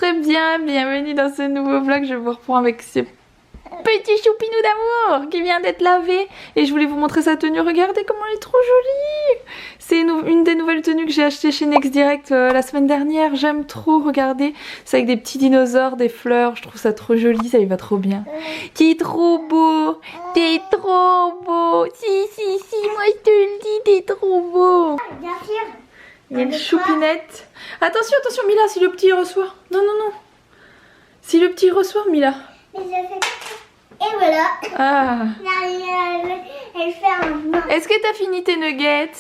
très bien, bienvenue dans ce nouveau vlog. Je vous reprends avec ce petit choupinou d'amour qui vient d'être lavé. Et je voulais vous montrer sa tenue, regardez comment elle est trop jolie. C'est une des nouvelles tenues que j'ai achetées chez Next Direct la semaine dernière. J'aime trop, regardez. C'est avec des petits dinosaures, des fleurs, je trouve ça trop joli, ça lui va trop bien. T'es trop beau, t'es trop beau. Si, moi je te le dis, t'es trop beau. Bien sûr. Il y a une choupinette. Attention, Mila, si le petit reçoit. Non. Si le petit reçoit, Mila. Mais je fais comme ça. Et voilà. Ah. Elle ferme. Est-ce que t'as fini tes nuggets?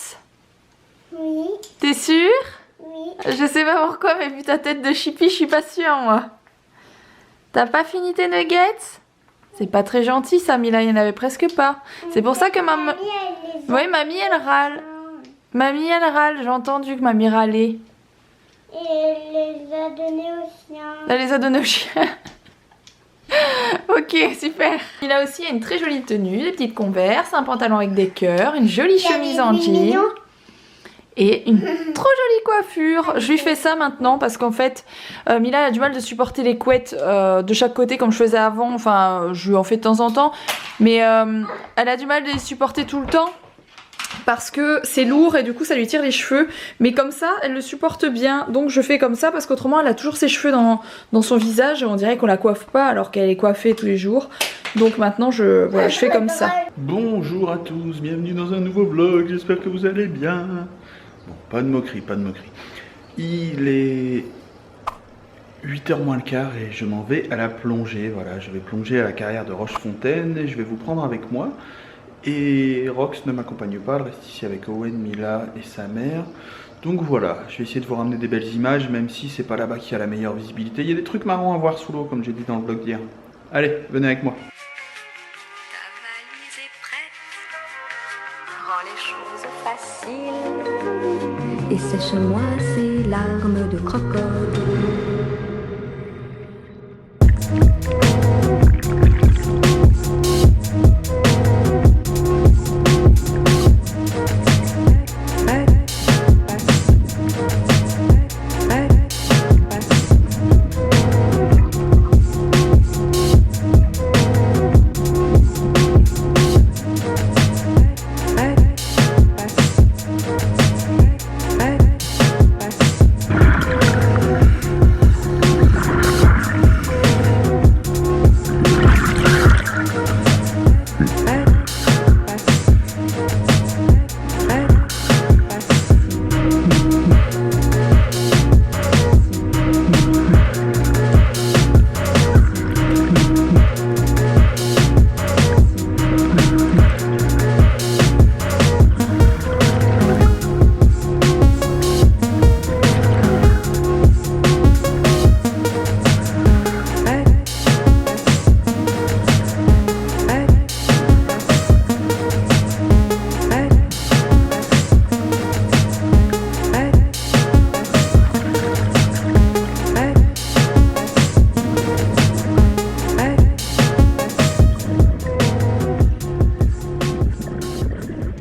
Oui. T'es sûre? Oui. Je sais pas pourquoi, mais vu ta tête de chipie, je suis pas sûre, moi. T'as pas fini tes nuggets? C'est pas très gentil, ça, Mila, il y en avait presque pas. C'est pour ça que maman... Oui, mamie, elle râle. Mamie, elle râle, j'ai entendu que mamie râlait. Et elle les a donnés au chien. Elle les a donnés au chien. Ok, super. Il a aussi une très jolie tenue, des petites converses, un pantalon avec des cœurs, une jolie chemise en jean et une trop jolie coiffure. Je lui fais ça maintenant parce qu'en fait, Mila a du mal de supporter les couettes de chaque côté comme je faisais avant. Enfin, je lui en fais de temps en temps, mais elle a du mal de les supporter tout le temps. Parce que c'est lourd et du coup ça lui tire les cheveux. Mais comme ça elle le supporte bien. Donc je fais comme ça parce qu'autrement elle a toujours ses cheveux dans son visage. Et on dirait qu'on la coiffe pas alors qu'elle est coiffée tous les jours. Donc maintenant je fais comme ça. Bonjour à tous, bienvenue dans un nouveau vlog. J'espère que vous allez bien. Bon, pas de moquerie, pas de moquerie. Il est 8h moins le quart et je m'en vais à la plongée. Voilà, je vais plonger à la carrière de Rochefontaine et je vais vous prendre avec moi. Et Rox ne m'accompagne pas, elle reste ici avec Owen, Mila et sa mère. Donc voilà, je vais essayer de vous ramener des belles images, même si c'est pas là-bas qu'il y a la meilleure visibilité. Il y a des trucs marrants à voir sous l'eau, comme j'ai dit dans le vlog d'hier. Allez, venez avec moi. Ta valise est prête, rends les choses faciles et sèche-moi ces larmes de crocodile.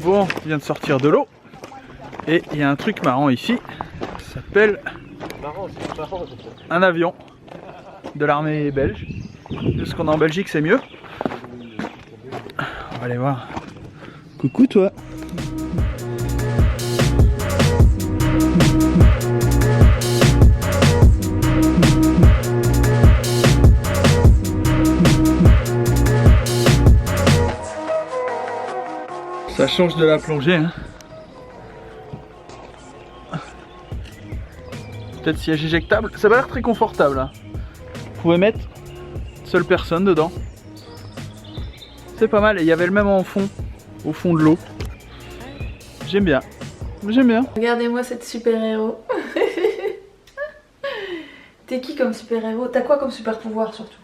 Bon, je viens de sortir de l'eau et il y a un truc marrant ici. Ça s'appelle un avion de l'armée belge. Ce qu'on a en Belgique, c'est mieux. On va aller voir. Coucou toi. Ça change de la plongée, hein. Peut-être siège éjectable. Ça va l'air très confortable, hein. Vous pouvez mettre seule personne dedans. C'est pas mal. Et il y avait le même en fond, au fond de l'eau. J'aime bien. J'aime bien. Regardez-moi cette super-héros. T'es qui comme super-héros? T'as quoi comme super-pouvoir surtout?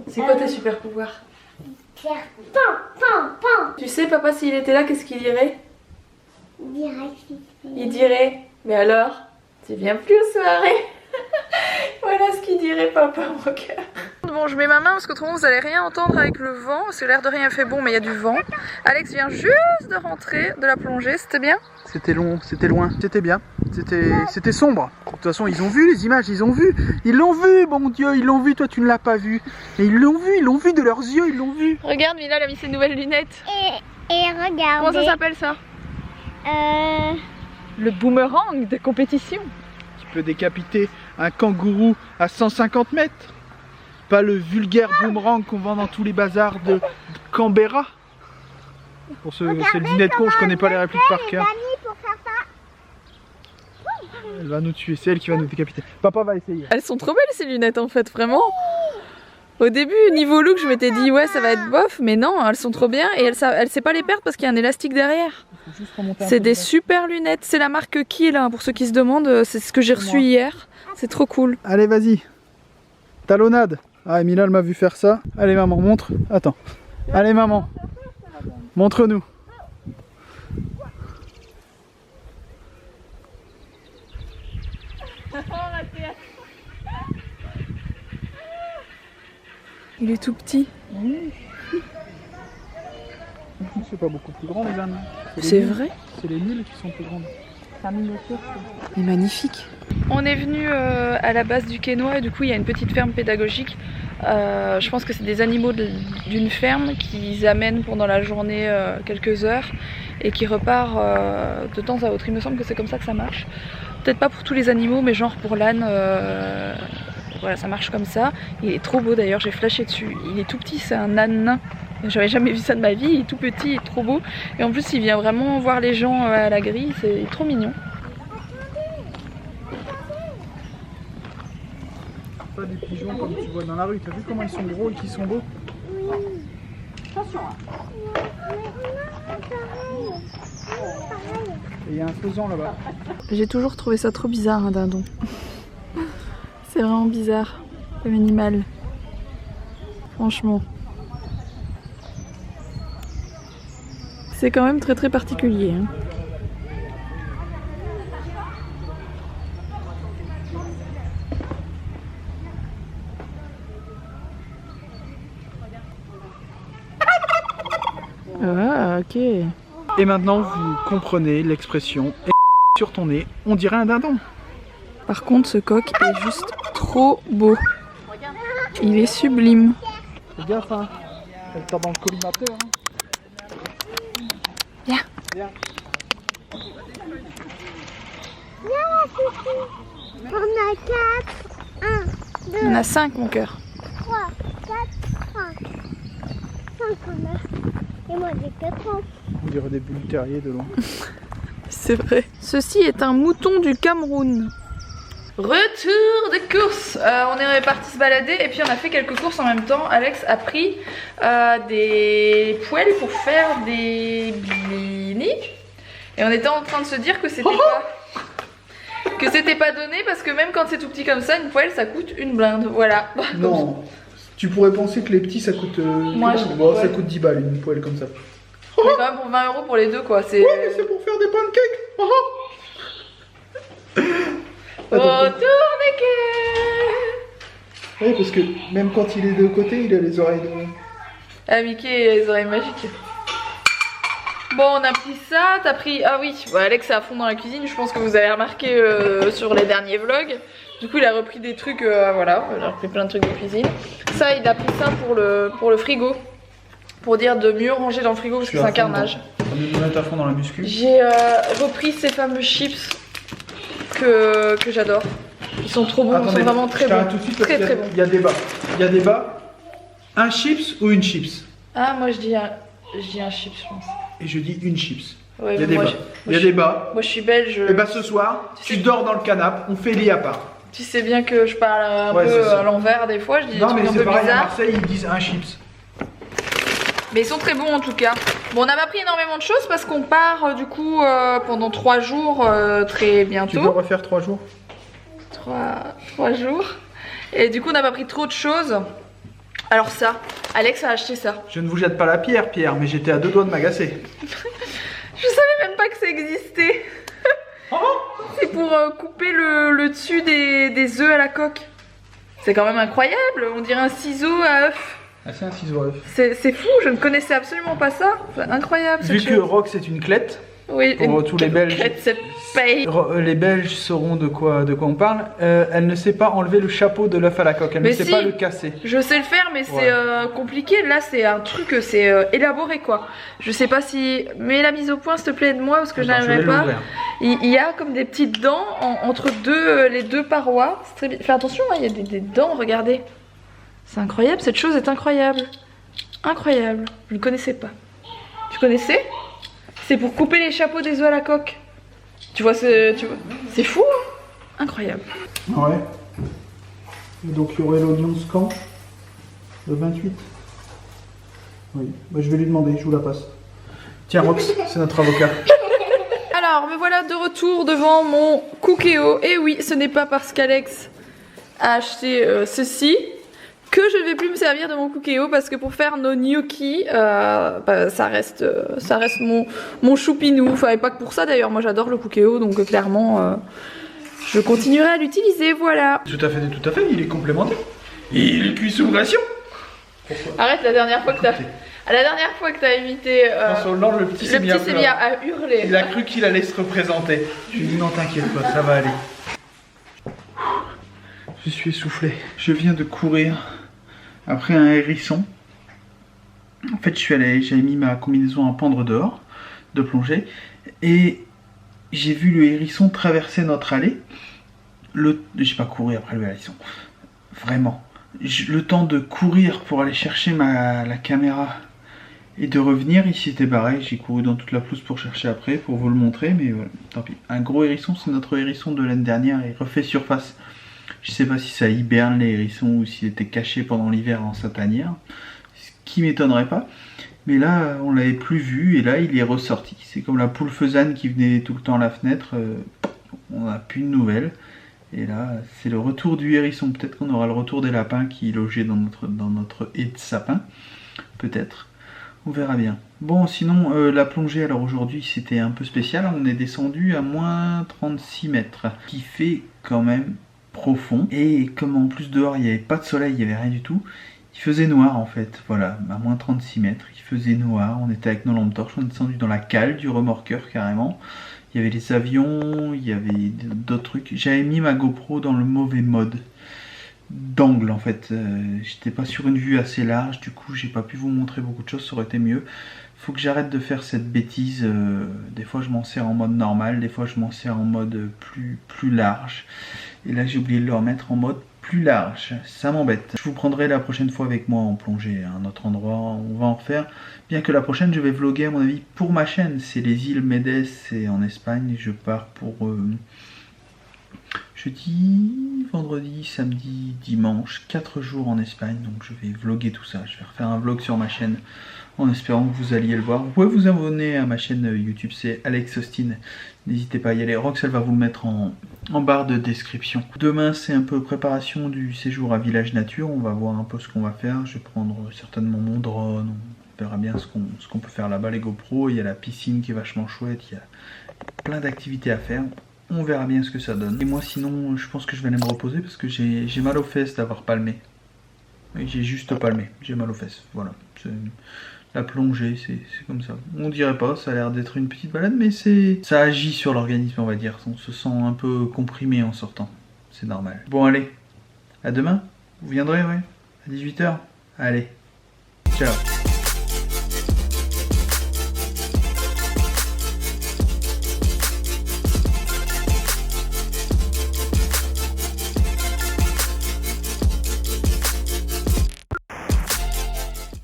C'est quoi tes super-pouvoirs? Faire pan. Tu sais papa s'il était là qu'est-ce qu'il dirait? Direct. Il dirait, mais alors, tu viens plus aux soirées? Voilà ce qu'il dirait papa mon cœur. bon, je mets ma main parce qu'autrement vous allez rien entendre avec le vent. Parce que l'air de rien fait bon, mais il y a du vent. Alex vient juste de rentrer de la plongée, c'était bien? C'était long, c'était loin, c'était bien. C'était sombre. De toute façon, ils ont vu les images, ils ont vu. Ils l'ont vu, bon Dieu, ils l'ont vu, toi tu ne l'as pas vu. Mais ils l'ont vu de leurs yeux, ils l'ont vu. Regarde, Mila, elle a mis ses nouvelles lunettes. Et regarde. Comment ça s'appelle ça? Le boomerang de compétition. Tu peux décapiter un kangourou à 150 mètres. Pas le vulgaire boomerang qu'on vend dans tous les bazars de Canberra. Pour c'est le dîner de con, je connais pas les répliques par cœur. Pour faire ça. Elle va nous tuer, c'est elle qui va nous décapiter. Papa va essayer. Elles sont trop belles ces lunettes en fait, vraiment. Au début, niveau look, je m'étais dit ouais ça va être bof, mais non, elles sont trop bien et elle sait pas les perdre parce qu'il y a un élastique derrière. C'est des super lunettes, c'est la marque Kiel, hein, pour ceux qui se demandent, c'est ce que j'ai reçu hier. C'est trop cool. Allez, vas-y. Talonnade. Ah, Emilia, elle m'a vu faire ça. Allez, maman, montre. Attends. Allez, maman. Montre-nous. Il est tout petit. C'est pas beaucoup plus grand, les ânes. C'est vrai? C'est les mules qui sont plus grandes. Il est magnifique. On est venu à la base du Quesnoy et du coup il y a une petite ferme pédagogique. Je pense que c'est des animaux d'une ferme qu'ils amènent pendant la journée quelques heures et qui repart de temps à autre. Il me semble que c'est comme ça que ça marche. Peut-être pas pour tous les animaux, mais genre pour l'âne, voilà, ça marche comme ça. Il est trop beau d'ailleurs, j'ai flashé dessus. Il est tout petit, c'est un âne nain. J'avais jamais vu ça de ma vie, il est tout petit, il est trop beau. Et en plus il vient vraiment voir les gens à la grille, c'est trop mignon. Pas des pigeons comme tu vois dans la rue, t'as vu comment ils sont gros et qu'ils sont beaux? Attention. Et il y a un faisan là-bas. J'ai toujours trouvé ça trop bizarre un dindon. C'est vraiment bizarre comme animal. Franchement. C'est quand même très particulier. Hein. Ah, ok. Et maintenant, vous comprenez l'expression sur ton nez, on dirait un dindon. Par contre, ce coq est juste trop beau. Il est sublime. Fais gaffe, hein. Elle sort dans le collimateur. Hein. Viens. Viens. On a 4. 1, 2, Il y en a 5, mon cœur. 3, 4, 5. 5 on a. Et moi j'ai 4 ans. On dirait des boules terriers de loin. C'est vrai. Ceci est un mouton du Cameroun. Retour des courses. On est parti se balader et puis on a fait quelques courses en même temps. Alex a pris des poêles pour faire des blinis. Et on était en train de se dire que c'était pas donné parce que même quand c'est tout petit comme ça, une poêle ça coûte une blinde. Voilà. Non. Tu pourrais penser que les petits ça coûte. Moi, bon, ça coûte 10 balles une poêle comme ça. Mais quand même pour 20 € pour les deux quoi. C'est. Ouais, mais c'est pour faire des pancakes. Retour des quais. Oui, parce que même quand il est de côté, il a les oreilles de. Ah, Mickey et les oreilles magiques. Bon, on a pris ça, t'as pris... Ah oui, bah, Alex est à fond dans la cuisine, je pense que vous avez remarqué sur les derniers vlogs. Du coup, il a repris des trucs, voilà, il a repris plein de trucs de cuisine. Ça, il a pris ça pour le frigo. Pour dire de mieux ranger dans le frigo parce que c'est un carnage. On est à fond dans la muscu. J'ai repris ces fameux chips que j'adore. Ils sont trop bons, ils sont vraiment très bons. Tout de suite très bons. Il y a débat. Il y a débat. Un chips ou une chips? Ah, moi je dis un chips, je pense. Et je dis une chips. Ouais, il y a débat. Il y a débat. Moi je suis belge. Et bah ce soir, tu dors dans le canapé, on fait lit à part. Tu sais bien que je parle un peu à l'envers des fois, je dis des trucs un peu pareil, bizarres. À Marseille, ils disent un chips. Mais ils sont très bons en tout cas. Bon, on n'a pas pris énormément de choses parce qu'on part du coup pendant 3 jours très bientôt. Tu veux refaire 3 jours? 3 jours. Et du coup, on n'a pas pris trop de choses. Alors ça, Alex a acheté ça. Je ne vous jette pas la pierre, Pierre, mais j'étais à 2 doigts de m'agacer. Je savais même pas que ça existait. C'est pour couper le dessus des œufs à la coque. C'est quand même incroyable, on dirait un ciseau à œuf. Ah, c'est un ciseau à œuf. C'est fou, je ne connaissais absolument pas ça. C'est incroyable. Vu que Rox est une clette, oui, pour tous les Belges, les Belges sauront de quoi on parle. Elle ne sait pas enlever le chapeau de l'œuf à la coque, elle ne sait pas le casser. Je sais le faire, mais c'est compliqué. Là, c'est un truc, c'est élaboré quoi. Je sais pas si. Mets la mise au point, s'il te plaît, aide-moi parce que je n'arriverai pas. Il y a comme des petites dents entre les deux parois. Très bien. Fais attention, hein, il y a des dents, regardez. C'est incroyable, cette chose est incroyable. Incroyable. Je ne connaissais pas. Tu connaissais? C'est pour couper les chapeaux des œufs à la coque. Tu vois, c'est fou, hein? Incroyable. Ouais. Et donc il y aurait l'audience quand? Le 28. Oui, bah, je vais lui demander, je vous la passe. Tiens Rox, c'est notre avocat. Alors, me voilà de retour devant mon Cookéo. Et oui, ce n'est pas parce qu'Alex a acheté ceci que je ne vais plus me servir de mon Cookéo, parce que pour faire nos gnocchis, bah, ça reste mon choupinou. Enfin, et pas que pour ça d'ailleurs, moi j'adore le Cookéo, donc clairement je continuerai à l'utiliser, voilà. Tout à fait, il est complémentaire. Il est cuit sous pression. Arrête, la dernière fois que t'as imité François Hollande, le petit s'est mis à hurler. Il a cru qu'il allait se représenter. Je lui ai dit non, t'inquiète pas, ça va aller. Je suis essoufflé. Je viens de courir après un hérisson. En fait, j'avais mis ma combinaison à pendre dehors, de plongée, et j'ai vu le hérisson traverser notre allée. J'ai pas couru après le hérisson, vraiment. Le temps de courir pour aller chercher la caméra et de revenir, il s'était barré. J'ai couru dans toute la pelouse pour chercher après, pour vous le montrer, mais voilà, tant pis. Un gros hérisson, c'est notre hérisson de l'année dernière, il refait surface. Je sais pas si ça hiberne les hérissons ou s'il était caché pendant l'hiver dans sa tanière, ce qui m'étonnerait pas. Mais là, on l'avait plus vu et là, il est ressorti. C'est comme la poule faisane qui venait tout le temps à la fenêtre. On n'a plus de nouvelles. Et là, c'est le retour du hérisson. Peut-être qu'on aura le retour des lapins qui logeaient dans notre haie de sapin. Peut-être. On verra bien. Bon, sinon, la plongée, alors aujourd'hui, c'était un peu spécial. On est descendu à moins 36 mètres. Qui fait quand même profond. Et comme en plus dehors, il n'y avait pas de soleil, il n'y avait rien du tout. Il faisait noir en fait, voilà, à moins 36 mètres, il faisait noir, on était avec nos lampes torches, on est descendu dans la cale du remorqueur carrément. Il y avait les avions, il y avait d'autres trucs. J'avais mis ma GoPro dans le mauvais mode d'angle en fait. J'étais pas sur une vue assez large, du coup j'ai pas pu vous montrer beaucoup de choses, ça aurait été mieux. Faut que j'arrête de faire cette bêtise. Des fois je m'en sers en mode normal, des fois je m'en sers en mode plus large. Et là j'ai oublié de le remettre en mode plus large, ça m'embête. Je vous prendrai la prochaine fois avec moi en plongée à un autre endroit, on va en refaire. Bien que la prochaine je vais vlogger à mon avis pour ma chaîne, c'est les îles Médès, c'est en Espagne. Je pars pour jeudi, vendredi, samedi, dimanche, 4 jours en Espagne, donc je vais vlogger tout ça. Je vais refaire un vlog sur ma chaîne en espérant que vous alliez le voir. Vous pouvez vous abonner à ma chaîne YouTube, c'est Alex Austin. N'hésitez pas à y aller. Rox, elle va vous le mettre en barre de description. Demain, c'est un peu préparation du séjour à Village Nature. On va voir un peu ce qu'on va faire. Je vais prendre certainement mon drone. On verra bien ce qu'on peut faire là-bas, les GoPro. Il y a la piscine qui est vachement chouette. Il y a plein d'activités à faire. On verra bien ce que ça donne. Et moi, sinon, je pense que je vais aller me reposer parce que j'ai mal aux fesses d'avoir palmé. Oui, j'ai juste palmé. J'ai mal aux fesses. Voilà. La plongée, c'est comme ça. On dirait pas, ça a l'air d'être une petite balade, mais ça agit sur l'organisme, on va dire. On se sent un peu comprimé en sortant. C'est normal. Bon, allez. À demain. Vous viendrez, ouais. À 18 h. Allez. Ciao.